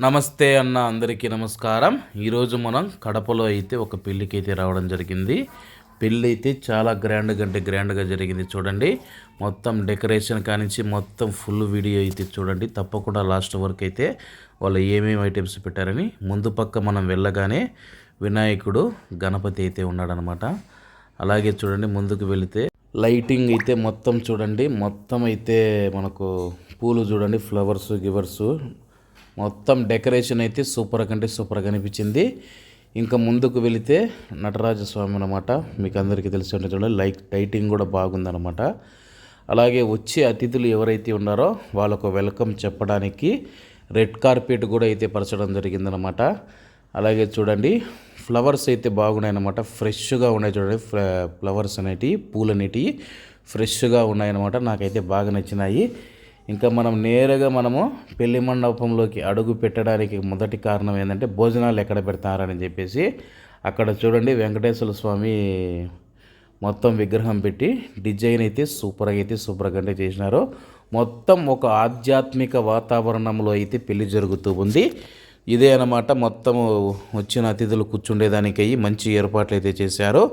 నమస్తే అన్న అందరికీ నమస్కారం. ఈరోజు మనం కడపలో అయితే ఒక పెళ్ళికి అయితే రావడం జరిగింది. పెళ్ళి అయితే చాలా గ్రాండ్గా జరిగింది. చూడండి, మొత్తం డెకరేషన్ కానించి మొత్తం ఫుల్ వీడియో అయితే చూడండి. తప్పకుండా లాస్ట్ వరకు అయితే వాళ్ళు ఏమేమి ఐటమ్స్ పెట్టారని. ముందు పక్క మనం వెళ్ళగానే వినాయకుడు గణపతి అయితే ఉన్నాడనమాట. అలాగే చూడండి, ముందుకు వెళితే లైటింగ్ అయితే మొత్తం చూడండి, మొత్తం అయితే మనకు పూలు చూడండి, ఫ్లవర్స్ గివర్స్ మొత్తం డెకరేషన్ అయితే సూపర్గా అనిపించింది. ఇంకా ముందుకు వెళితే నటరాజస్వామి అనమాట. మీకు అందరికీ తెలిసి ఉంటుంది చూడండి, లైటింగ్ కూడా బాగుందనమాట. అలాగే వచ్చే అతిథులు ఎవరైతే ఉన్నారో వాళ్ళకు వెల్కమ్ చెప్పడానికి రెడ్ కార్పెట్ కూడా అయితే పరచడం జరిగిందనమాట. అలాగే చూడండి, ఫ్లవర్స్ అయితే బాగున్నాయన్నమాట. ఫ్రెష్గా ఉన్నాయి చూడండి, ఫ్లవర్స్ అనేటివి, పూలు అనేటివి ఫ్రెష్గా ఉన్నాయన్నమాట. నాకైతే బాగా నచ్చినాయి. ఇంకా మనం నేరుగా పెళ్లి మండపంలోకి అడుగు పెట్టడానికి మొదటి కారణం ఏంటంటే భోజనాలు ఎక్కడ పెడతారని చెప్పేసి అక్కడ చూడండి వెంకటేశ్వర స్వామి మొత్తం విగ్రహం పెట్టి డిజైన్ అయితే సూపర్గా అంటే చేసినారు. మొత్తం ఒక ఆధ్యాత్మిక వాతావరణంలో అయితే పెళ్లి జరుగుతూ ఉంది. ఇదే అన్నమాట. మొత్తము వచ్చిన అతిథులు కూర్చుండేదానికి అయ్యి మంచి ఏర్పాట్లు అయితే చేశారు.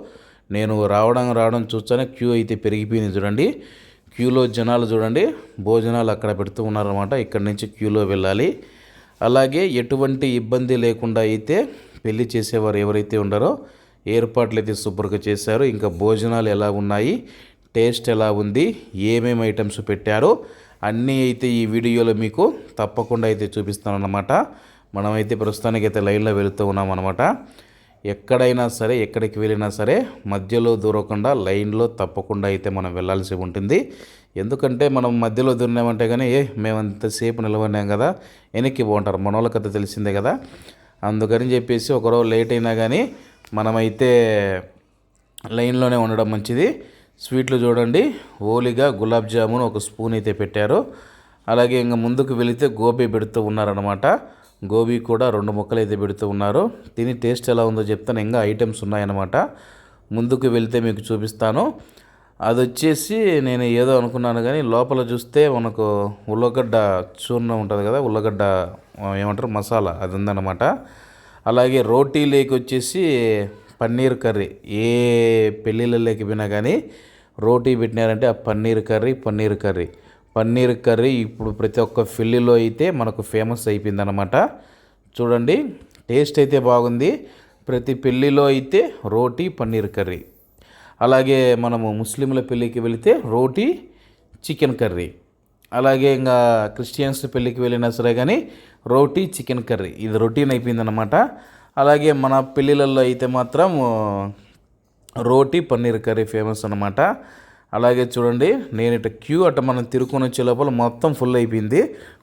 నేను రావడం చూస్తేనే క్యూ అయితే పెరిగిపోయింది చూడండి. క్యూలో జనాలు చూడండి, భోజనాలు అక్కడ పెడుతూ ఉన్నారన్నమాట. ఇక్కడ నుంచి క్యూలో వెళ్ళాలి. అలాగే ఎటువంటి ఇబ్బంది లేకుండా అయితే పెళ్లి చేసేవారు ఎవరైతే ఉన్నారో ఏర్పాట్లు అయితే సూపర్గా చేశారు. ఇంకా భోజనాలు ఎలా ఉన్నాయి, టేస్ట్ ఎలా ఉంది, ఏమేమి ఐటమ్స్ పెట్టారో అన్నీ అయితే ఈ వీడియోలో మీకు తప్పకుండా అయితే చూపిస్తాను అన్నమాట. మనమైతే ప్రస్తుతానికైతే లైన్లో వెళుతూ ఉన్నామన్నమాట. ఎక్కడైనా సరే, ఎక్కడికి వెళ్ళినా సరే మధ్యలో దూరకుండా లైన్లో తప్పకుండా అయితే మనం వెళ్ళాల్సి ఉంటుంది. ఎందుకంటే మనం మధ్యలో దూరినామంటే కానీ మేము అంతసేపు నిలబడినాం కదా, వెనక్కి పోంటారు, మన వాళ్ళ కథ తెలిసిందే కదా. అందుకని చెప్పేసి ఒకరోజు లేట్ అయినా కానీ మనమైతే లైన్లోనే ఉండడం మంచిది. స్వీట్లు చూడండి, ఓలిగా గులాబ్ జామున్ ఒక స్పూన్ అయితే పెట్టారు. అలాగే ఇంకా ముందుకు వెళితే గోబీ పెడుతూ ఉన్నారనమాట. గోబీ కూడా 2 ముక్కలు అయితే పెడుతూ ఉన్నారు. తిని టేస్ట్ ఎలా ఉందో చెప్తాను. ఇంకా ఐటమ్స్ ఉన్నాయన్నమాట. ముందుకు వెళ్తే మీకు చూపిస్తాను. అది వచ్చేసి నేను ఏదో అనుకున్నాను కానీ లోపల చూస్తే మనకు ఉల్లగడ్డ చూర్ణం ఉంటుంది కదా, ఉల్లగడ్డ ఏమంటారు మసాలా, అది ఉందన్నమాట. అలాగే రోటీలోకి వచ్చేసి పన్నీర్ కర్రీ. ఏ పెళ్ళిళ్ళలోకి పోయినా కానీ రోటీ పెట్టినారంటే ఆ పన్నీర్ కర్రీ ఇప్పుడు ప్రతి ఒక్క పెళ్ళిలో అయితే మనకు ఫేమస్ అయిపోయిందనమాట. చూడండి, టేస్ట్ అయితే బాగుంది. ప్రతి పెళ్ళిలో అయితే రోటీ పన్నీర్ కర్రీ. అలాగే మనము ముస్లింల పెళ్ళికి వెళితే రోటీ చికెన్ కర్రీ. అలాగే ఇంకా క్రిస్టియన్స్ పెళ్ళికి వెళ్ళినా సరే కానీ రోటీ చికెన్ కర్రీ, ఇది రొటీన్ అయిపోయిందనమాట. అలాగే మన పెళ్ళిళ్ళల్లో అయితే మాత్రం రోటీ పన్నీర్ కర్రీ ఫేమస్ అనమాట. అలాగే చూడండి, నేను ఇటు క్యూ మనం తిరుక్కొని వచ్చే లోపల మొత్తం ఫుల్ అయిపోయింది.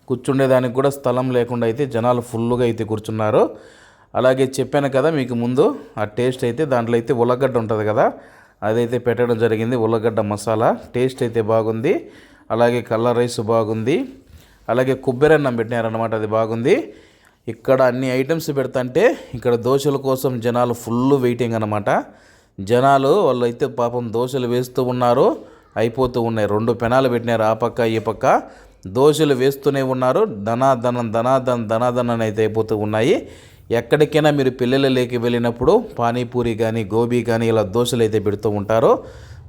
కూర్చుండేదానికి కూడా స్థలం లేకుండా అయితే జనాలు ఫుల్గా అయితే కూర్చున్నారు. అలాగే చెప్పాను కదా మీకు ముందు, ఆ టేస్ట్ అయితే దాంట్లో అయితే ఉల్లగడ్డ ఉంటుంది కదా, అదైతే పెట్టడం జరిగింది. ఉల్లగడ్డ మసాలా టేస్ట్ అయితే బాగుంది. అలాగే కలర్ రైస్ బాగుంది. అలాగే కొబ్బరి అన్నం పెట్టినారనమాట, అది బాగుంది. ఇక్కడ అన్ని ఐటమ్స్ పెడతాంటే ఇక్కడ దోశల కోసం జనాలు ఫుల్ వెయిటింగ్ అనమాట. జనాలు వాళ్ళు అయితే పాపం దోశలు వేస్తూ ఉన్నారు, అయిపోతూ ఉన్నాయి. 2 పెనాలు పెట్టినారు, ఆ పక్క ఈ పక్క దోశలు వేస్తూనే ఉన్నారు. ధనాధనం అయితే అయిపోతూ ఉన్నాయి. ఎక్కడికైనా మీరు పిల్లలలోకి వెళ్ళినప్పుడు పానీపూరి కానీ గోబీ కానీ ఇలా దోశలు అయితే పెడుతూ ఉంటారు.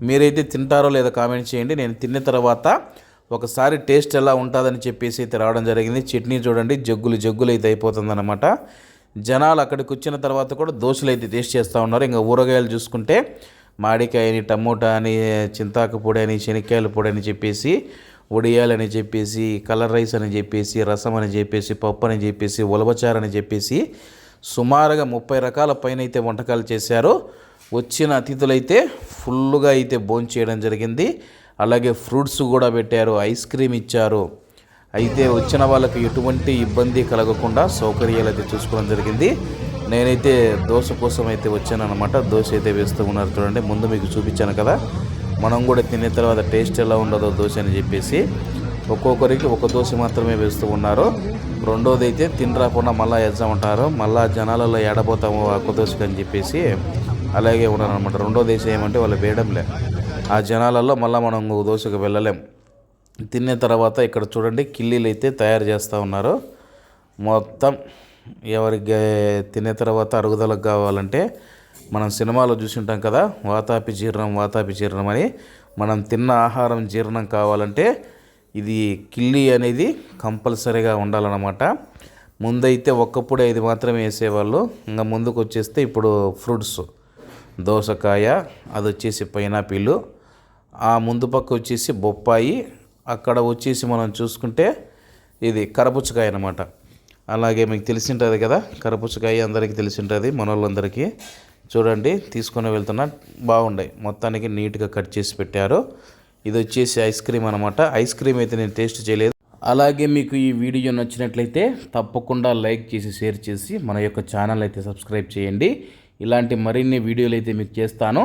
మీరైతే తింటారో లేదో కామెంట్ చేయండి. నేను తిన్న తర్వాత ఒకసారి టేస్ట్ ఎలా ఉంటుందని చెప్పేసి అయితే రావడం జరిగింది. చట్నీ చూడండి, జగ్గులు అయితే అయిపోతుందన్నమాట. జనాలు అక్కడికి వచ్చిన తర్వాత కూడా దోశలు అయితే టేస్ట్ చేస్తూ ఉన్నారు. ఇంకా ఊరగాయలు చూసుకుంటే మామిడికాయ అని, టమోటా అని, చింతాకు పొడి అని, శనక్కాయల పొడి అని చెప్పేసి, ఉడియాలని చెప్పేసి, కలర్ రైస్ అని చెప్పేసి, రసం అని చెప్పేసి, పప్పు అని చెప్పేసి, ఉలవచారు అని చెప్పేసి సుమారుగా 30 రకాల పైన అయితే వంటకాలు చేశారు. వచ్చిన అతిథులైతే ఫుల్గా అయితే భోంచేయడం జరిగింది. అలాగే ఫ్రూట్స్ కూడా పెట్టారు, ఐస్ క్రీమ్ ఇచ్చారు. అయితే వచ్చిన వాళ్ళకి ఎటువంటి ఇబ్బంది కలగకుండా సౌకర్యాలు అయితే చూసుకోవడం జరిగింది. నేనైతే దోశ కోసం అయితే వచ్చాను అనమాట. దోశ అయితే వేస్తూ ఉన్నారు చూడండి, ముందు మీకు చూపించాను కదా. మనం కూడా తిన్న తర్వాత టేస్ట్ ఎలా ఉండదో దోశ అని చెప్పేసి ఒక్కొక్కరికి ఒక దోశ మాత్రమే వేస్తూ ఉన్నారు. రెండోది అయితే తినరాకుండా మళ్ళీ వేద్దామంటారు. మళ్ళీ జనాలలో ఏడబోతాము ఒక్క దోశకి అని చెప్పేసి అలాగే ఉన్నారనమాట. రెండో దోశ ఏమంటే వాళ్ళు వేయడంలే, ఆ జనాలలో మళ్ళీ మనం దోశకు వెళ్ళలేం. తిన్న తర్వాత ఇక్కడ చూడండి కిల్లీలు అయితే తయారు చేస్తూ ఉన్నారు. మొత్తం ఎవరికి తినే తర్వాత అరుగుదలకు కావాలంటే మనం సినిమాలో చూసి ఉంటాం కదా, వాతాపి జీర్ణం అని. మనం తిన్న ఆహారం జీర్ణం కావాలంటే ఇది కిళ్ళి అనేది కంపల్సరీగా ఉండాలన్నమాట. ముందైతే ఒక్కప్పుడే ఇది మాత్రమే వేసేవాళ్ళు. ఇంకా ముందుకు వచ్చేస్తే ఇప్పుడు ఫ్రూట్స్, దోసకాయ, అది వచ్చేసి పైనాపిల్, ఆ ముందు పక్క వచ్చేసి బొప్పాయి, అక్కడ వచ్చేసి మనం చూసుకుంటే ఇది కరపుచ్చకాయ అనమాట. అలాగే మీకు తెలిసి ఉంటుంది కదా, కరపుచ్చకాయ అందరికీ తెలిసి ఉంటుంది, మన వాళ్ళందరికీ. చూడండి తీసుకొని వెళ్తున్నా, బాగుండాయి, మొత్తానికి నీట్గా కట్ చేసి పెట్టారు. ఇది వచ్చేసి ఐస్ క్రీమ్ అనమాట. ఐస్ క్రీమ్ అయితే నేను టేస్ట్ చేయలేదు. అలాగే మీకు ఈ వీడియో నచ్చినట్లయితే తప్పకుండా లైక్ చేసి షేర్ చేసి మన యొక్క ఛానల్ అయితే సబ్స్క్రైబ్ చేయండి. ఇలాంటి మరిన్ని వీడియోలు అయితే మీకు చేస్తాను.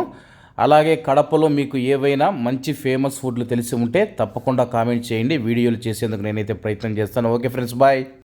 అలాగే కడపలో మీకు ఏవైనా మంచి ఫేమస్ ఫుడ్లు తెలిసి ఉంటే తప్పకుండా కామెంట్ చేయండి. వీడియోలు చేసేందుకు నేనైతే ప్రయత్నం చేస్తాను. Okay friends, bye.